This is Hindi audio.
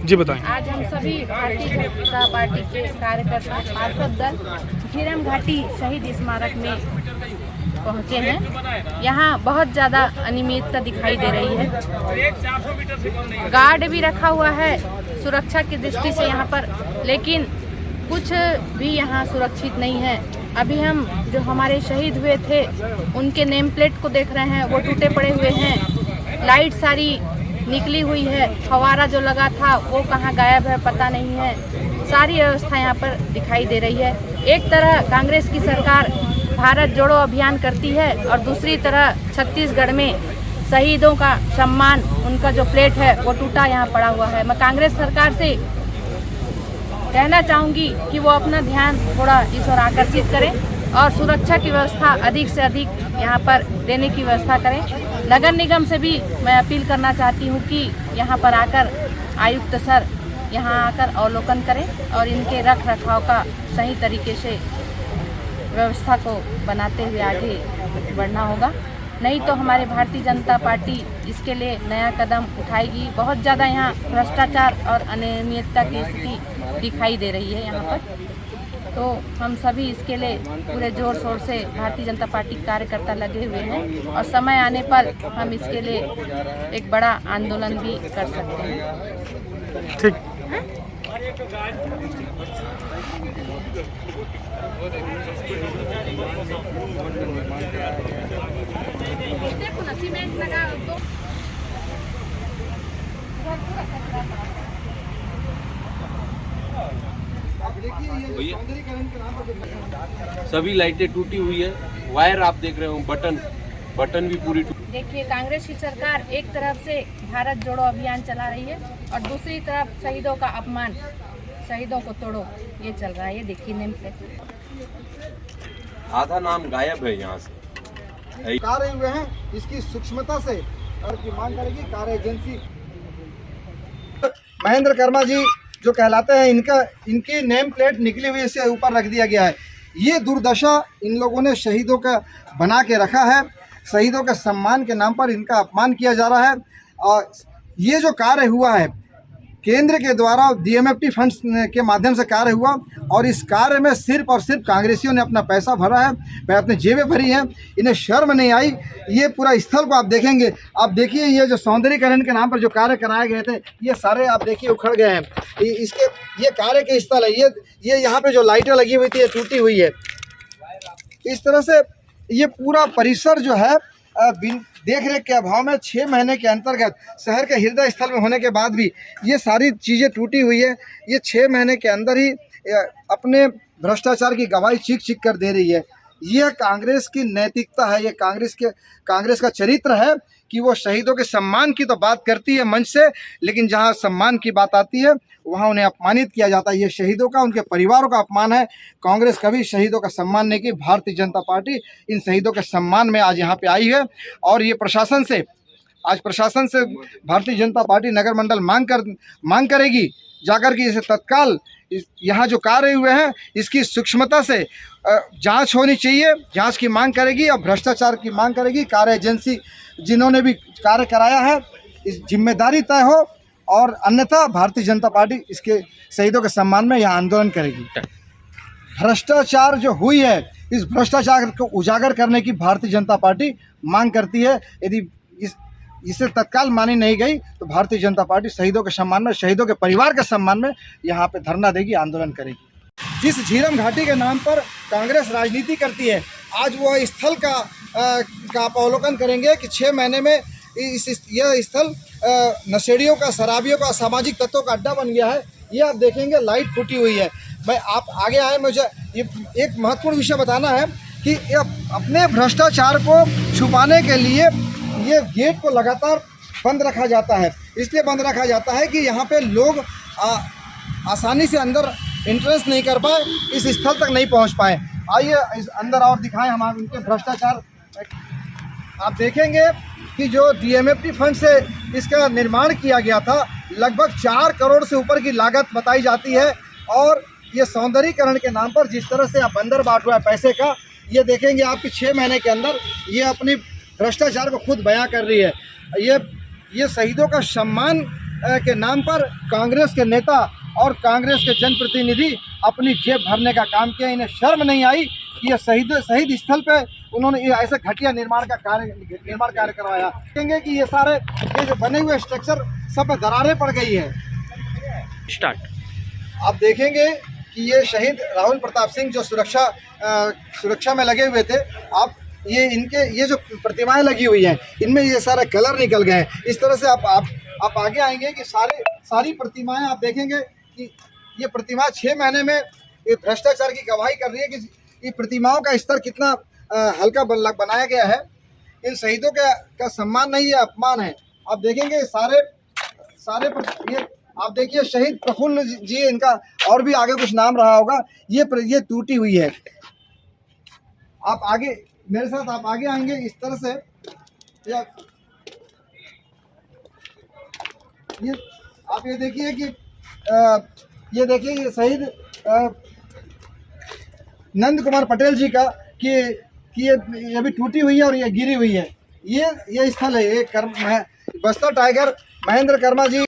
जी बताएं। आज हम सभी भारतीय जनता पार्टी के कार्यकर्ता पार्षद दल झीरम घाटी शहीद स्मारक में पहुंचे हैं। यहाँ बहुत ज़्यादा अनियमितता दिखाई दे रही है। गार्ड भी रखा हुआ है सुरक्षा की दृष्टि से यहाँ पर, लेकिन कुछ भी यहाँ सुरक्षित नहीं है। अभी हम जो हमारे शहीद हुए थे उनके नेम प्लेट को देख रहे हैं, वो टूटे पड़े हुए हैं। लाइट सारी निकली हुई है, फवारा जो लगा था वो कहाँ गायब है पता नहीं है। सारी व्यवस्था यहाँ पर दिखाई दे रही है। एक तरह कांग्रेस की सरकार भारत जोड़ो अभियान करती है और दूसरी तरह छत्तीसगढ़ में शहीदों का सम्मान, उनका जो प्लेट है वो टूटा यहाँ पड़ा हुआ है। मैं कांग्रेस सरकार से कहना चाहूँगी कि वो अपना ध्यान थोड़ा इस ओर आकर्षित करें और सुरक्षा की व्यवस्था अधिक से अधिक यहाँ पर देने की व्यवस्था करें। नगर निगम से भी मैं अपील करना चाहती हूँ कि यहाँ पर आकर आयुक्त सर यहाँ आकर अवलोकन करें और इनके रख रखाव का सही तरीके से व्यवस्था को बनाते हुए आगे बढ़ना होगा। नहीं तो हमारे भारतीय जनता पार्टी इसके लिए नया कदम उठाएगी। बहुत ज़्यादा यहाँ भ्रष्टाचार और अनियमितता की स्थिति दिखाई दे रही है यहाँ पर, तो हम सभी इसके लिए पूरे जोर शोर से भारतीय जनता पार्टी कार्यकर्ता लगे हुए हैं और समय आने पर हम इसके लिए एक बड़ा आंदोलन भी कर सकते हैं। ठीक। सभी लाइटें टूटी हुई है, वायर आप देख रहे हो, बटन भी पूरी देखिए, कांग्रेस की सरकार एक तरफ से भारत जोड़ो अभियान चला रही है और दूसरी तरफ शहीदों का अपमान, शहीदों को तोड़ो, ये चल रहा है। ये देखिए नेम प्लेट, आधा नाम गायब है यहाँ से। कार्य हुए हैं, इसकी सूक्ष्मता से और की मांग करेगी कार्य एजेंसी। महेंद्र कर्मा जी जो कहलाते हैं, इनकी नेम प्लेट निकली हुई से ऊपर रख दिया गया है। ये दुर्दशा इन लोगों ने शहीदों का बना के रखा है। शहीदों के सम्मान के नाम पर इनका अपमान किया जा रहा है। और ये जो कार्य हुआ है केंद्र के द्वारा DMFT फंड्स के माध्यम से कार्य हुआ और इस कार्य में सिर्फ और सिर्फ कांग्रेसियों ने अपना पैसा भरा है, अपने जेबें भरी हैं। इन्हें शर्म नहीं आई। ये पूरा स्थल को आप देखेंगे, आप देखिए ये जो सौंदर्यीकरण के नाम पर जो कार्य कराए गए थे ये सारे आप देखिए उखड़ गए हैं। इसके ये कार्य के स्थल है, ये यहाँ पे जो लाइटें लगी हुई थी ये टूटी हुई है। इस तरह से ये पूरा परिसर जो है देख रेख के अभाव में 6 महीने के अंतर्गत शहर के हृदय स्थल में होने के बाद भी ये सारी चीज़ें टूटी हुई है। ये 6 महीने के अंदर ही अपने भ्रष्टाचार की गवाही चीख चीख कर दे रही है। यह कांग्रेस की नैतिकता है, ये कांग्रेस का चरित्र है कि वो शहीदों के सम्मान की तो बात करती है मंच से, लेकिन जहां सम्मान की बात आती है वहां उन्हें अपमानित किया जाता है। ये शहीदों का, उनके परिवारों का अपमान है। कांग्रेस कभी शहीदों का सम्मान नहीं की। भारतीय जनता पार्टी इन शहीदों के सम्मान में आज यहाँ पे आई है और ये प्रशासन से भारतीय जनता पार्टी नगर मंडल मांग करेगी जाकर के इसे तत्काल यहाँ जो कार्य हुए हैं इसकी सूक्ष्मता से जांच होनी चाहिए। जांच की मांग करेगी और भ्रष्टाचार की मांग करेगी। कार्य एजेंसी जिन्होंने भी कार्य कराया है इस जिम्मेदारी तय हो और अन्यथा भारतीय जनता पार्टी इसके शहीदों के सम्मान में यह आंदोलन करेगी। भ्रष्टाचार जो हुई है इस भ्रष्टाचार को उजागर करने की भारतीय जनता पार्टी मांग करती है। यदि इसे तत्काल मानी नहीं गई तो भारतीय जनता पार्टी शहीदों के सम्मान में, शहीदों के परिवार के सम्मान में यहाँ पे धरना देगी, आंदोलन करेगी। जिस झीरम घाटी के नाम पर कांग्रेस राजनीति करती है, आज वो स्थल का आप अवलोकन करेंगे कि 6 महीने में यह स्थल नशेड़ियों का, शराबियों का, सामाजिक तत्वों का अड्डा बन गया है। ये आप देखेंगे लाइट फूटी हुई है। मैं आप आगे आए, मुझे ये एक महत्वपूर्ण विषय बताना है कि अपने भ्रष्टाचार को छुपाने के लिए ये गेट को लगातार बंद रखा जाता है। इसलिए बंद रखा जाता है कि यहाँ पे लोग आसानी से अंदर एंट्रेंस नहीं कर पाए, इस स्थल तक नहीं पहुँच पाए। आइए इस अंदर और दिखाएं हम उनके भ्रष्टाचार। आप देखेंगे कि जो DMFT फंड से इसका निर्माण किया गया था, लगभग 4 करोड़ से ऊपर की लागत बताई जाती है। और ये सौंदर्यीकरण के नाम पर जिस तरह से आप अंदर बांट हुआ है पैसे का, ये देखेंगे आपके 6 महीने के अंदर ये अपनी भ्रष्टाचार को खुद बयां कर रही है। ये शहीदों का सम्मान के नाम पर कांग्रेस के नेता और कांग्रेस के जनप्रतिनिधि अपनी जेब भरने का काम किया। इन्हें शर्म नहीं आई कि ये शहीद स्थल पे उन्होंने ये ऐसे घटिया निर्माण कार्य करवाया। देखेंगे कि ये जो बने हुए स्ट्रक्चर सब में दरारें पड़ गई है। आप देखेंगे कि ये शहीद राहुल प्रताप सिंह जो सुरक्षा में लगे हुए थे, आप ये जो प्रतिमाएं लगी हुई हैं इनमें ये सारे कलर निकल गए हैं। इस तरह से आप आगे आएंगे कि सारी प्रतिमाएं आप देखेंगे कि ये प्रतिमा 6 महीने में ये भ्रष्टाचार की गवाही कर रही है कि ये प्रतिमाओं का स्तर कितना हल्का बनाया गया है। इन शहीदों का सम्मान नहीं है, अपमान है। आप देखेंगे ये आप देखिए शहीद प्रफुल्ल जी, इनका और भी आगे कुछ नाम रहा होगा, ये टूटी हुई है। आप आगे मेरे साथ आप आगे आएंगे इस तरह से ये देखिए कि ये देखिए ये शहीद नंद कुमार पटेल जी का कि ये भी टूटी हुई है और ये गिरी हुई है। ये स्थल है, ये बस्तर टाइगर महेंद्र कर्मा जी